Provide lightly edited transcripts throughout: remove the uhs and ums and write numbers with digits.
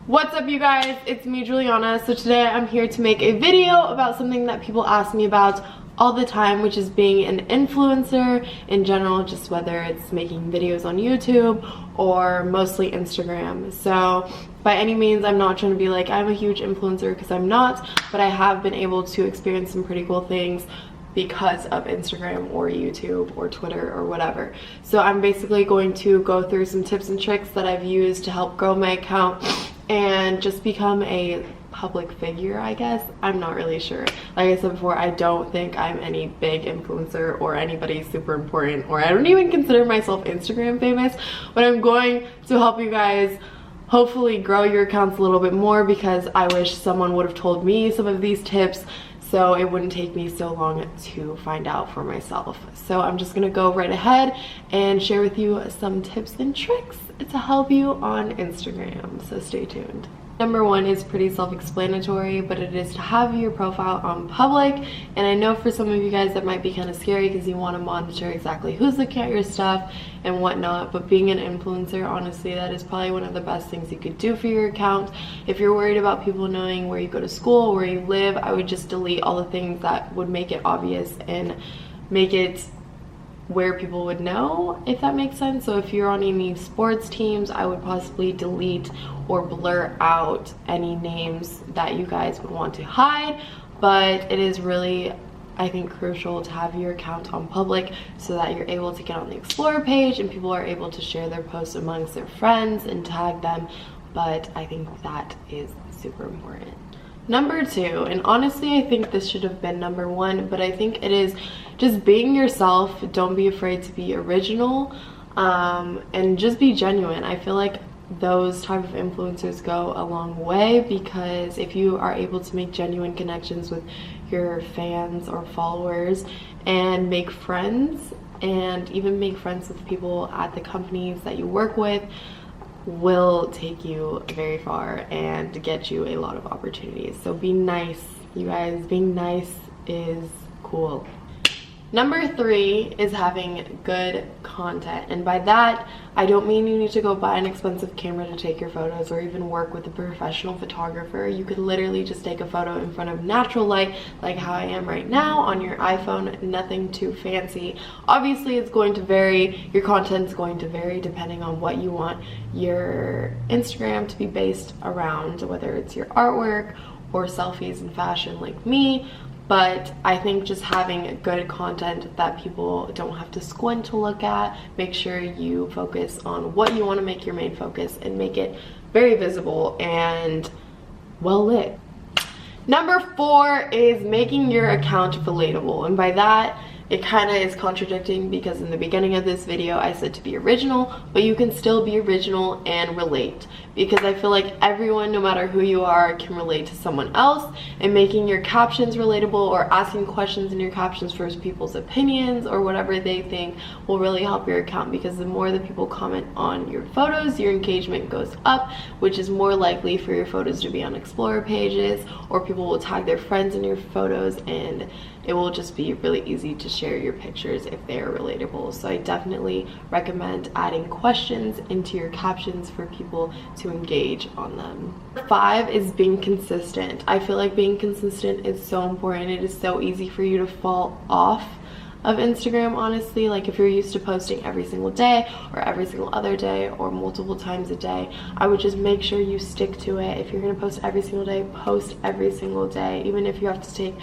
What's up, you guys? It's me, Juliana. So today I'm here to make a video about something that people ask me about all the time, which is being an influencer in general, just whether it's making videos on YouTube or mostly Instagram. So by any means, I'm not trying to be like I'm a huge influencer, because I'm not, but I have been able to experience some pretty cool things because of Instagram or YouTube or Twitter or whatever. So I'm basically going to go through some tips and tricks that I've used to help grow my account and just become a public figure, I guess. I'm not really sure. Like I said before, I don't think I'm any big influencer or anybody super important, or I don't even consider myself Instagram famous, but I'm going to help you guys hopefully grow your accounts a little bit more, because I wish someone would have told me some of these tips so it wouldn't take me so long to find out for myself. So I'm just gonna go right ahead and share with you some tips and tricks to help you on Instagram, so stay tuned. Number one is pretty self-explanatory, but it is to have your profile on public. And I know for some of you guys that might be kind of scary because you want to monitor exactly who's looking at your stuff and whatnot, but being an influencer, honestly, that is probably one of the best things you could do for your account. If you're worried about people knowing where you go to school, where you live, I would just delete all the things that would make it obvious and make it where people would know, if that makes sense. So if you're on any sports teams, I would possibly delete or blur out any names that you guys would want to hide. But it is really, I think, crucial to have your account on public so that you're able to get on the Explore page and people are able to share their posts amongst their friends and tag them. But I think that is super important. Number two, and honestly I think this should have been number one, but I think it is just being yourself. Don't be afraid to be original, and just be genuine. I feel like those type of influencers go a long way, because if you are able to make genuine connections with your fans or followers and make friends, and even make friends with people at the companies that you work with, will take you very far and get you a lot of opportunities. So be nice, you guys. Being nice is cool. Number three is having good content, and by that I don't mean you need to go buy an expensive camera to take your photos or even work with a professional photographer. You could literally just take a photo in front of natural light, like how I am right now, on your iPhone. Nothing too fancy. Obviously it's going to vary, your content's going to vary depending on what you want your Instagram to be based around, whether it's your artwork or selfies and fashion like me. But I think just having good content that people don't have to squint to look at, make sure you focus on what you want to make your main focus and make it very visible and well lit. Number four is making your account relatable, and by that it kind of is contradicting, because in the beginning of this video I said to be original, but you can still be original and relate, because I feel like everyone, no matter who you are, can relate to someone else. And making your captions relatable, or asking questions in your captions for people's opinions or whatever they think, will really help your account, because the more that people comment on your photos, your engagement goes up, which is more likely for your photos to be on Explorer pages, or people will tag their friends in your photos, and it will just be really easy to share your pictures if they are relatable. So I definitely recommend adding questions into your captions for people to engage on them. Five is being consistent. I feel like being consistent is so important. It is so easy for you to fall off of Instagram, honestly. Like if you're used to posting every single day or every single other day or multiple times a day, I would just make sure you stick to it. If you're gonna post every single day, post every single day. Even if you have to take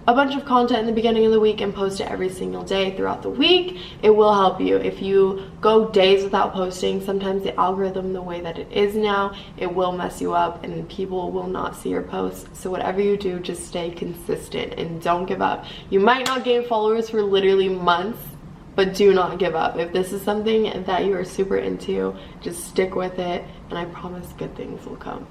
a bunch of content in the beginning of the week and post it every single day throughout the week, it will help you. If you go days without posting, sometimes the algorithm, the way that it is now, it will mess you up and people will not see your posts. So whatever you do, just stay consistent and don't give up. You might not gain followers for literally months, but do not give up. If this is something that you are super into, just stick with it, and I promise good things will come.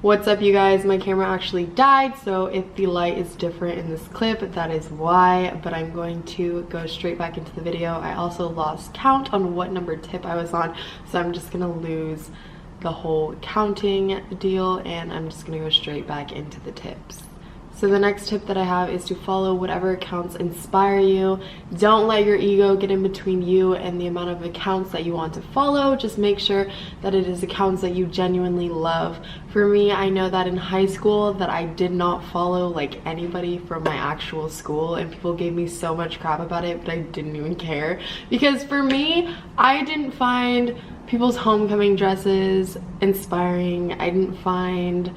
What's up, you guys? My camera actually died, so if the light is different in this clip, that is why, but I'm going to go straight back into the video. I also lost count on what number tip I was on, so I'm just gonna lose the whole counting deal, and I'm just gonna go straight back into the tips. So the next tip that I have is to follow whatever accounts inspire you. Don't let your ego get in between you and the amount of accounts that you want to follow. Just make sure that it is accounts that you genuinely love. For me, I know that in high school that I did not follow like anybody from my actual school, and people gave me so much crap about it, but I didn't even care. Because for me, I didn't find people's homecoming dresses inspiring. I didn't find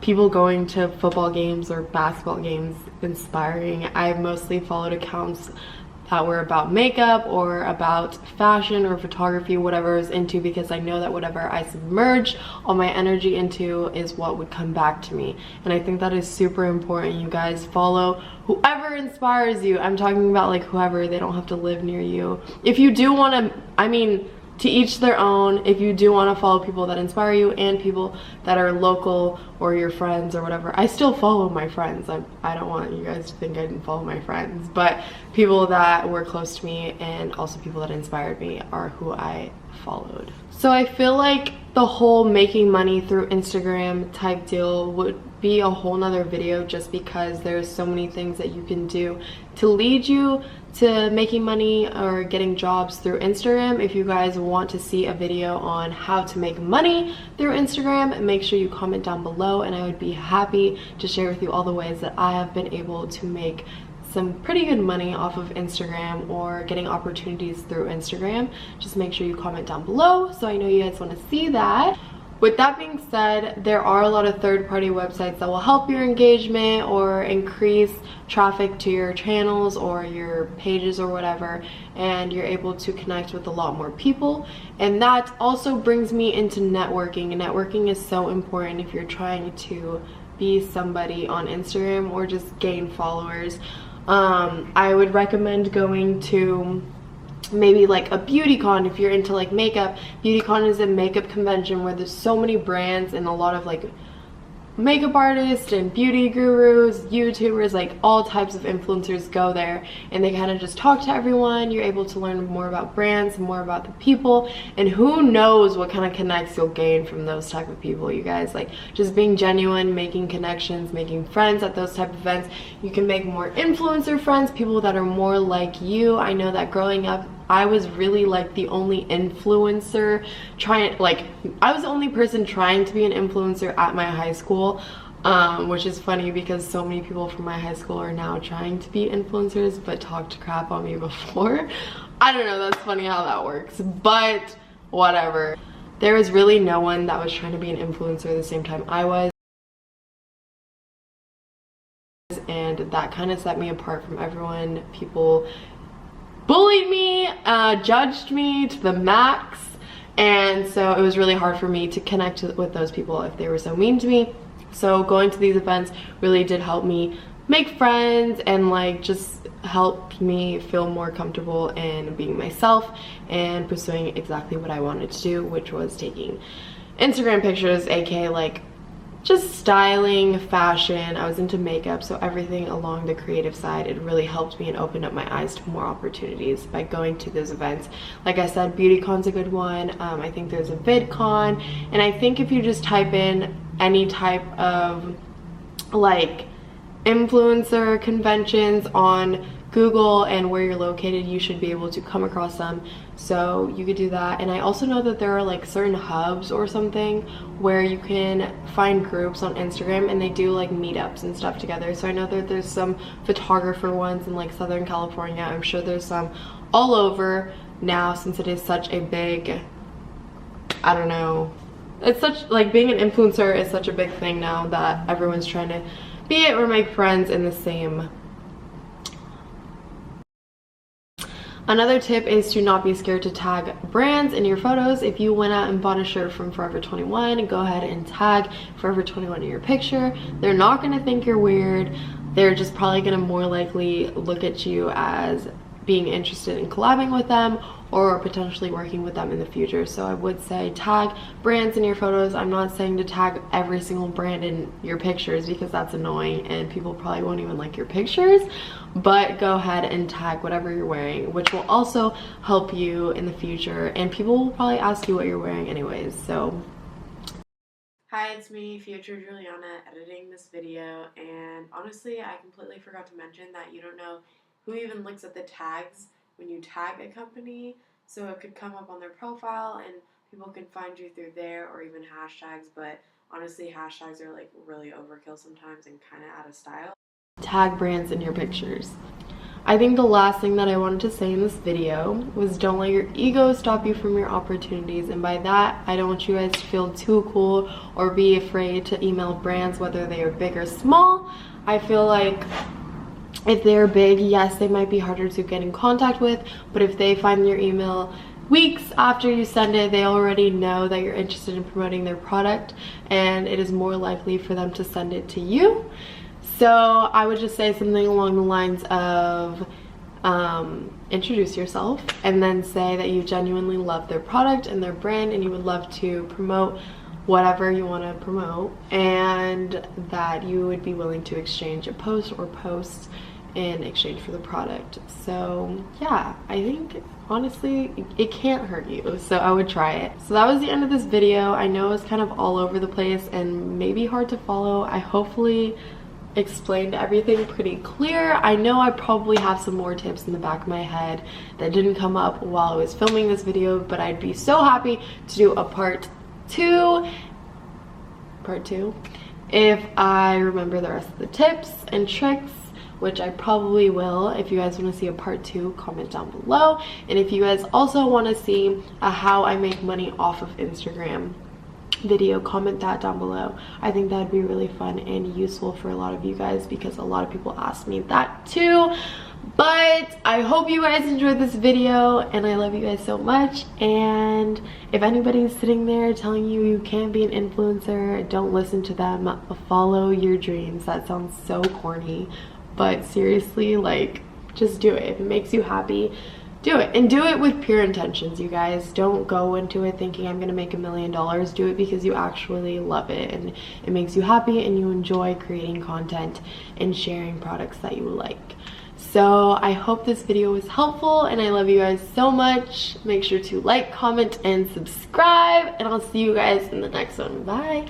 people going to football games or basketball games inspiring. I mostly followed accounts that were about makeup or about fashion or photography, whatever I was into, because I know that whatever I submerged all my energy into is what would come back to me. And I think that is super important. You guys follow whoever inspires you. I'm talking about like whoever, they don't have to live near you. If you do want to, I mean, to each their own. If you do want to follow people that inspire you and people that are local or your friends or whatever, I still follow my friends. I don't want you guys to think I didn't follow my friends, but people that were close to me and also people that inspired me are who I followed. So I feel like the whole making money through Instagram type deal would be a whole nother video, just because there's so many things that you can do to lead you to making money or getting jobs through Instagram. If you guys want to see a video on how to make money through Instagram, make sure you comment down below, and I would be happy to share with you all the ways that I have been able to make some pretty good money off of Instagram or getting opportunities through Instagram. Just make sure you comment down below so I know you guys want to see that. With that being said, there are a lot of third-party websites that will help your engagement or increase traffic to your channels or your pages or whatever, and you're able to connect with a lot more people. And that also brings me into networking. And networking is so important if you're trying to be somebody on Instagram or just gain followers. I would recommend going to maybe like a beauty con if you're into like makeup. Beauty con is a makeup convention where there's so many brands and a lot of like makeup artists and beauty gurus, YouTubers, like all types of influencers go there, and they kind of just talk to everyone. You're able to learn more about brands, more about the people, and who knows what kind of connects you'll gain from those type of people, you guys. Like just being genuine, making connections, making friends at those type of events. You can make more influencer friends, people that are more like you. I know that growing up, I was really like the only influencer I was the only person trying to be an influencer at my high school, which is funny because so many people from my high school are now trying to be influencers but talked crap on me before. I don't know, that's funny how that works, but whatever. There was really no one that was trying to be an influencer at the same time I was, and that kind of set me apart from everyone. People bullied me, judged me to the max, and so it was really hard for me to connect with those people if they were so mean to me. So going to these events really did help me make friends and like just helped me feel more comfortable in being myself and pursuing exactly what I wanted to do, which was taking Instagram pictures, aka like just styling, fashion. I was into makeup, so everything along the creative side. It really helped me and opened up my eyes to more opportunities by going to those events. Like I said, BeautyCon's a good one. I think there's a VidCon, and I think if you just type in any type of like influencer conventions on Google and where you're located, you should be able to come across them. So you could do that. And I also know that there are like certain hubs or something where you can find groups on Instagram and they do like meetups and stuff together. So I know that there's some photographer ones in like Southern California. I'm sure there's some all over now, since it is such a big, I don't know, it's such like being an influencer is such a big thing now that everyone's trying to be it or make friends in the same. Another tip is to not be scared to tag brands in your photos. If you went out and bought a shirt from Forever 21, go ahead and tag Forever 21 in your picture. They're not gonna think you're weird. They're just probably gonna more likely look at you as being interested in collabing with them or potentially working with them in the future. So I would say tag brands in your photos. I'm not saying to tag every single brand in your pictures because that's annoying and people probably won't even like your pictures, but go ahead and tag whatever you're wearing, which will also help you in the future, and people will probably ask you what you're wearing anyways. So Hi Hi, it's me, future Juliana, editing this video, and honestly, I completely forgot to mention that you don't know who even looks at the tags when you tag a company, so it could come up on their profile and people can find you through there or even hashtags, but honestly, hashtags are like really overkill sometimes and kind of out of style. Tag brands in your pictures. I think the last thing that I wanted to say in this video was don't let your ego stop you from your opportunities, and by that I don't want you guys to feel too cool or be afraid to email brands whether they are big or small. I feel like if they're big, yes, they might be harder to get in contact with, but if they find your email weeks after you send it, they already know that you're interested in promoting their product, and it is more likely for them to send it to you. So I would just say something along the lines of introduce yourself and then say that you genuinely love their product and their brand and you would love to promote whatever you want to promote, and that you would be willing to exchange a post or posts in exchange for the product. So yeah, I think honestly it can't hurt you, so I would try it. So that was the end of this video. I know it's kind of all over the place and maybe hard to follow. I hopefully explained everything pretty clear. I know I probably have some more tips in the back of my head that didn't come up while I was filming this video, but I'd be so happy to do a part two if I remember the rest of the tips and tricks, which I probably will. If you guys want to see a part 2, comment down below. And if you guys also want to see a how I make money off of Instagram video, comment that down below. I think that would be really fun and useful for a lot of you guys because a lot of people ask me that too. But I hope you guys enjoyed this video and I love you guys so much. And if anybody's sitting there telling you you can't be an influencer, don't listen to them. Follow your dreams. That sounds so corny, but seriously, like, just do it. If it makes you happy, do it, and do it with pure intentions, you guys. Don't go into it thinking I'm gonna make $1 million. Do it because you actually love it and it makes you happy and you enjoy creating content and sharing products that you like. So I hope this video was helpful and I love you guys so much. Make sure to like, comment, and subscribe, and I'll see you guys in the next one. Bye.